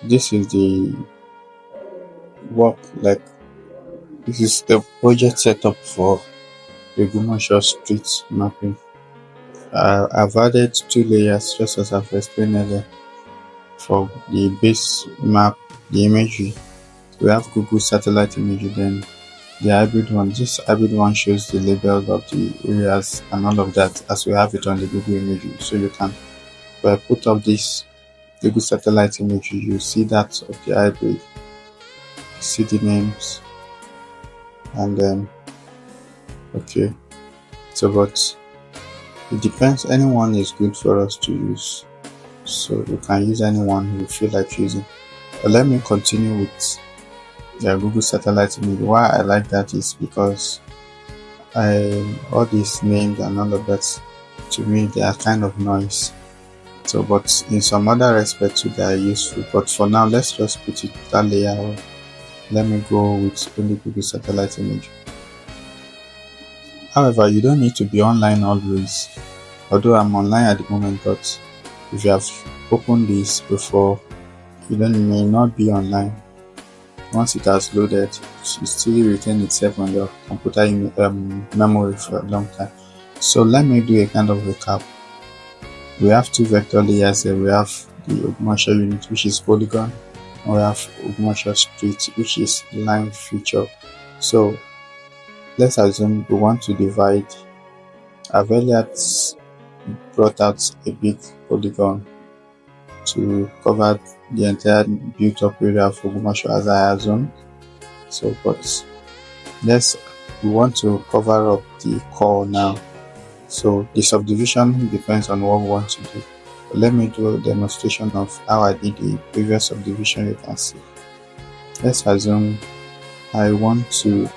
this is the work, like this is the project setup for the Gumashaw street mapping. I've added two layers just as I've explained earlier. For the base map, the imagery, we have Google satellite imagery, then the hybrid one. This hybrid one shows the label of the areas and all of that as we have it on the Google imagery. So you can, if I put up this Google satellite imagery, you see that of the hybrid, see the names, and then okay. So but it depends, anyone is good for us to use, so you can use anyone you feel like using. But let me continue with the Google satellite image. Why I like that is because all these names and all of that, to me they are kind of noise. So but in some other respects they are useful, but for now let's just put it that layer. Let me go with only Google satellite image. However, you don't need to be online always, although I'm online at the moment, but if you have opened this before, you may not be online. Once it has loaded, it still retain itself on your computer memory for a long time. So let me do a kind of recap. We have two vector layers here. We have the Ogmashaw unit, which is polygon, and we have Ogmashaw street, which is line feature. So let's assume we want to divide. I've earlier brought out a big polygon to cover the entire built up area of Ogmashaw as I assume. So but we want to cover up the core now. So the subdivision depends on what we want to do. But let me do a demonstration of how I did the previous subdivision. You can see. Let's assume I want to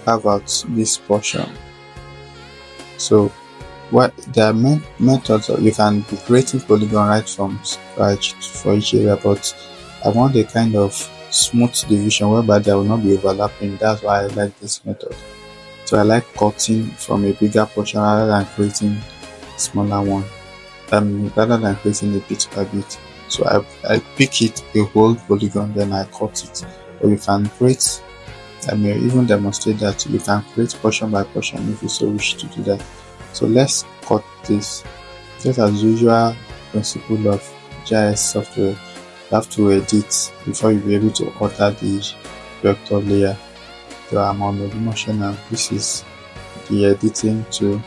carve out this portion. So there are methods. You can be creating polygon right from scratch for each area, but I want a kind of smooth division whereby there will not be overlapping. That's why I like this method. So I like cutting from a bigger portion rather than creating a smaller one. Rather than creating a bit by bit. So I pick it a whole polygon, then I cut it. Or you can create, I may even demonstrate that you can create portion by portion if you so wish to do that. So let's cut this. Just as usual principle of GIS software, you have to edit before you'll be able to alter the vector layer. So I'm on the motion now. This is the editing tool.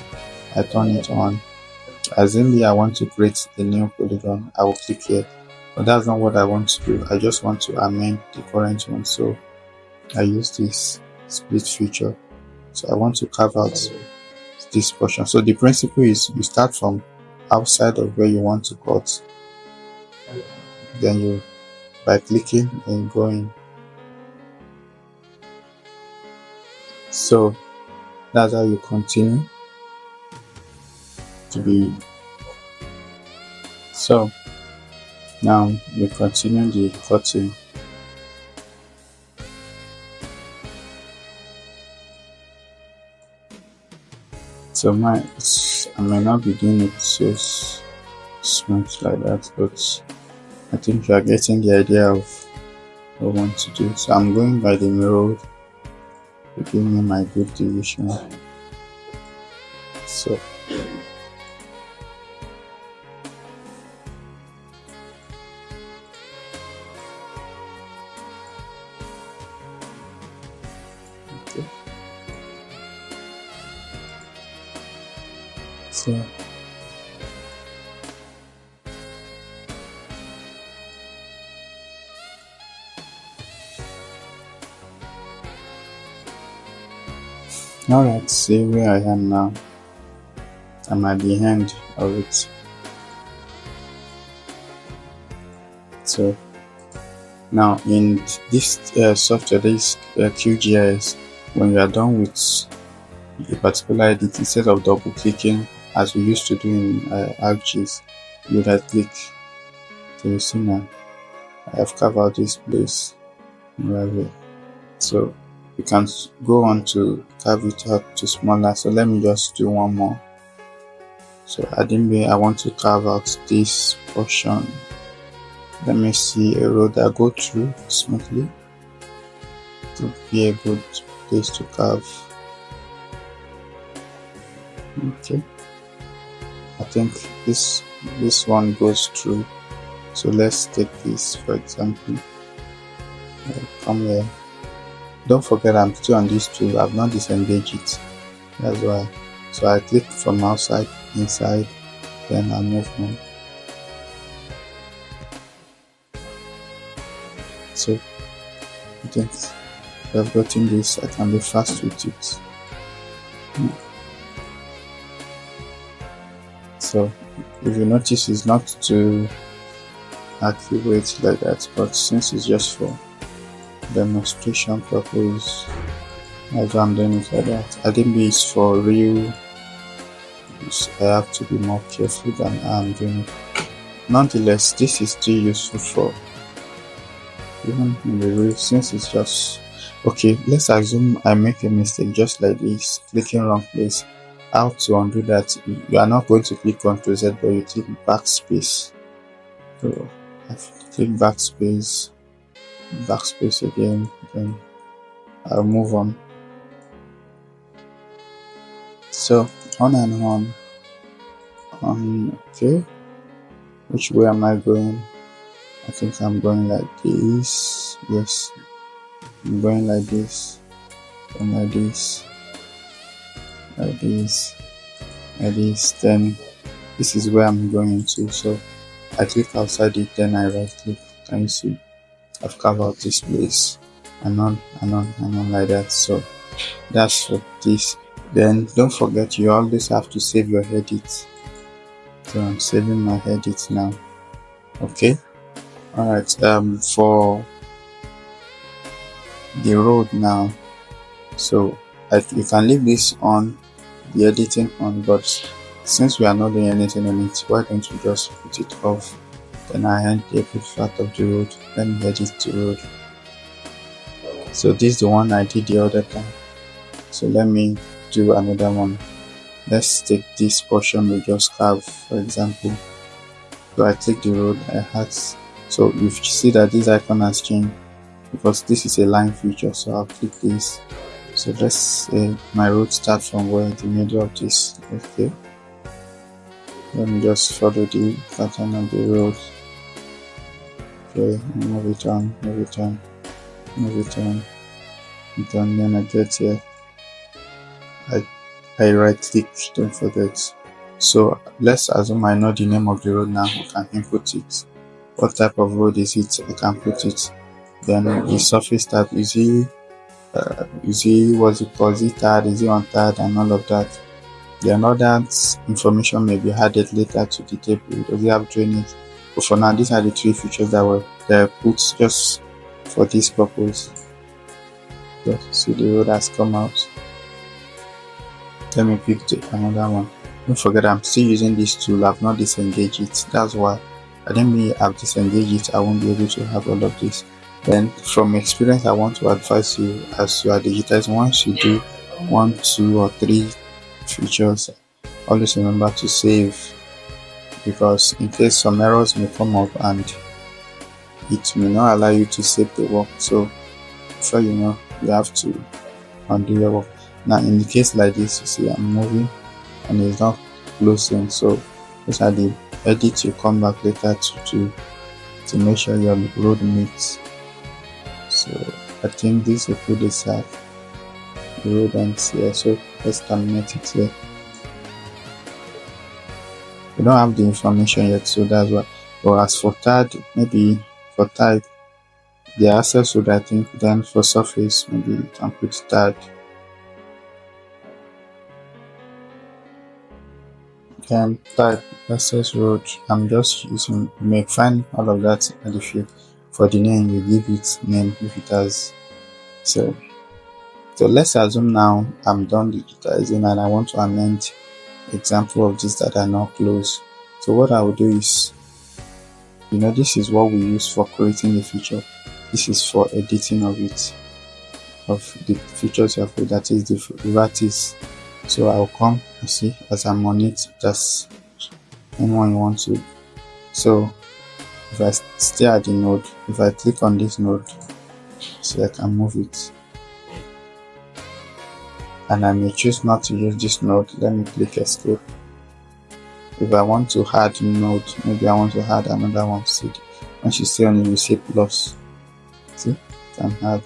I turn it on. Assuming I want to create a new polygon, I will click here. But that's not what I want to do. I just want to amend the current one. So I use this split feature. So I want to carve out this portion. So the principle is you start from outside of where you want to cut. Then you, by clicking and going. So that's how you continue to be. So now we continue the cutting. So I may not be doing it so smooth like that, but I think you are getting the idea of what I want to do. So I'm going by the mirror to give me my good division. So okay. So now let's see where I am now. I'm at the end of it. So now in this software, this QGIS, when you are done with a particular edit, instead of double clicking as we used to do in ArcGIS, you right click. So you see now I have carved out this place right here. So you can go on to carve it out to smaller. So let me just do one more. So I want to carve out this portion. Let me see a road that go through smoothly to be a good place to carve. Okay, I think this one goes through, so let's take this for example. Come here. Don't forget I'm still on this tool, I've not disengaged it, that's why. So I click from outside, inside, then I move on. So I think I've gotten this, I can be fast with it. So if you notice, it's not too accurate like that, but since it's just for demonstration purpose, that's why I'm doing it like that. I think it's for real, I have to be more careful than I'm doing it. Nonetheless, this is still useful for even in the real, since it's just okay. Let's assume I make a mistake just like this, clicking wrong place. How to undo that? You are not going to click Ctrl Z, but you click backspace. So I click backspace again, then I'll move on. So on and on. Okay, which way am I going? I think I'm going like this. Yes, I'm going like this, and like this, like this, like this. Then this is where I'm going to. So I click outside it, then I right click. Can you see? I've carved out this place, and on like that. So that's for this. Then don't forget, you always have to save your edit. So I'm saving my edit now. Okay. Alright, for the road now, so you can leave this on, the editing on, but since we are not doing anything on it, why don't you just put it off? Then I end the part of the road. Let me edit the road. So this is the one I did the other time, so let me do another one. Let's take this portion we just carved, for example. So I click the road, I had, so you see that this icon has changed because this is a line feature. So I'll click this. So let's say my road starts from where, the middle of this. Okay, let me just follow the pattern of the road. Okay, move it on, then I get here, I right click, don't forget. So let's assume I know the name of the road now. I can input it. What type of road is it? I can put it. Then the surface type, is it what's it called? Is it tarred? Is it untarred? And all of that. Then all that information may be added later to the table. Does it have drainage? But for now, these are the three features that were put just for this purpose. So see, the road has come out. Let me pick another one. Don't forget, I'm still using this tool. I've not disengaged it. That's why I didn't mean I've disengaged it. I won't be able to have all of this. Then from experience, I want to advise you, as you are digitizing, once you do 1, 2, or 3 features, always remember to save, because in case some errors may come up and it may not allow you to save the work. So before you know, you have to undo your work. Now in the case like this, you see I'm moving and it's not closing, so those are the edits you come back later to make sure your road meets. So I think this will put this at the road ends here, so let's terminate it here. We don't have the information yet, so that's why. But as for tarred, maybe for tarred, the access road, I think. Then for surface, maybe you can put tarred. Then type access road. I'm just using, you may find all of that at the field. For the name, you give it name if it has. So let's assume now I'm done digitizing and I want to amend example of this that are not closed. So what I will do is, this is what we use for creating the feature. This is for editing of it, of the features of it, that is the vertices. So I'll come and see as I'm on it, just anyone you want to. So If I stay at the node, if I click on this node, so I can move it, and I may choose not to use this node. Let me click escape. If I want to add node, maybe I want to add another one. See, once you stay on it, you see plus. See, I can add.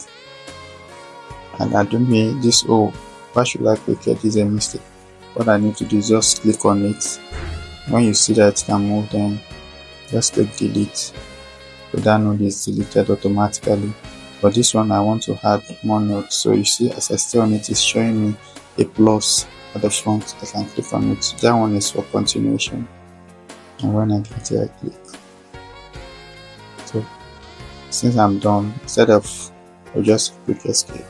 And I don't mean this. Oh, why should I click it? This is a mistake. What I need to do is just click on it. When you see that it can move, then just click delete. So that node is deleted automatically. But this one I want to add more nodes. So you see, as I stay on it, it's showing me a plus at the front. I can click on it. That one is for continuation. And when I get here, I click. So since I'm done, instead of I'll just click escape.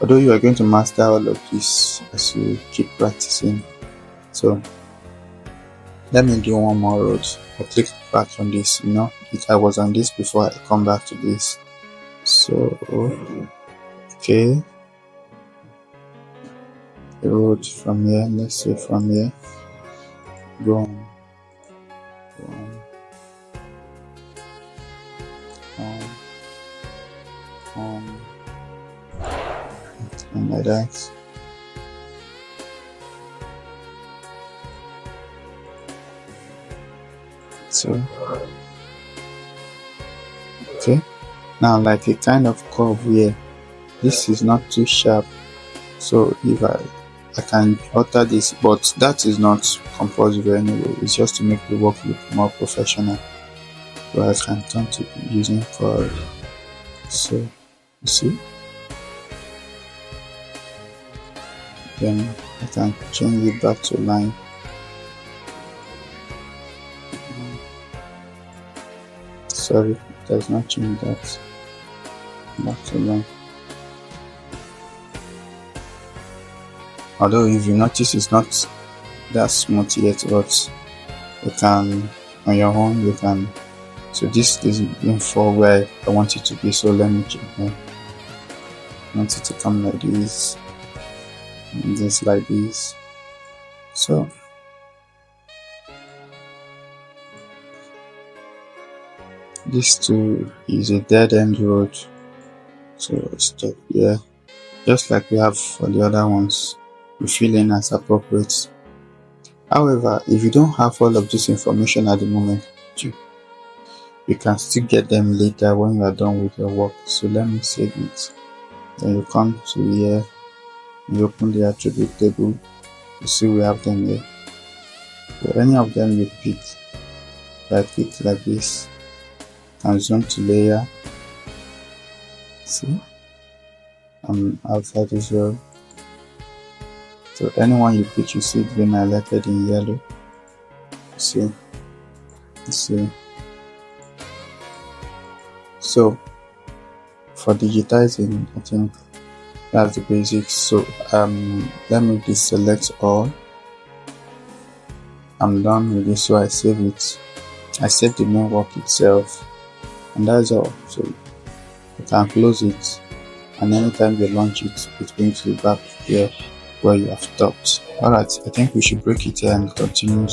Although you are going to master all of this as you keep practicing. So let me do one more road. I'll click back on this. I was on this before I come back to this. So okay, the road from here, let's say from here, go on, and like that. So okay, now like a kind of curve here. This is not too sharp, so if I can alter this, but that is not compulsory anyway. It's just to make the work look more professional. So I can turn to using curve. So you see, then I can change it back to line. Sorry, it does not change that. Back to line. Although if you notice it's not that smooth yet, but you can on your own you can. So this is in for where I want it to be. So let me check here. I want it to come like this, and this like this. So this too is a dead end road. So stop here, just like we have for the other ones. We fill in as appropriate. However, if you don't have all of this information at the moment, you can still get them later when you are done with your work. So let me save it. Then you come to here, you open the attribute table. You see we have them here. So any of them you pick, right click like this, and zoom to layer. See, I'm outside as well. So anyone you pick, you see green highlighted in yellow. See. So for digitizing, I think that's the basics. So let me deselect all. I'm done with this, so I save it. I save the main work itself, and that's all. So you can close it, and anytime you launch it, it brings you back here where you have stopped. Alright, I think we should break it here and continue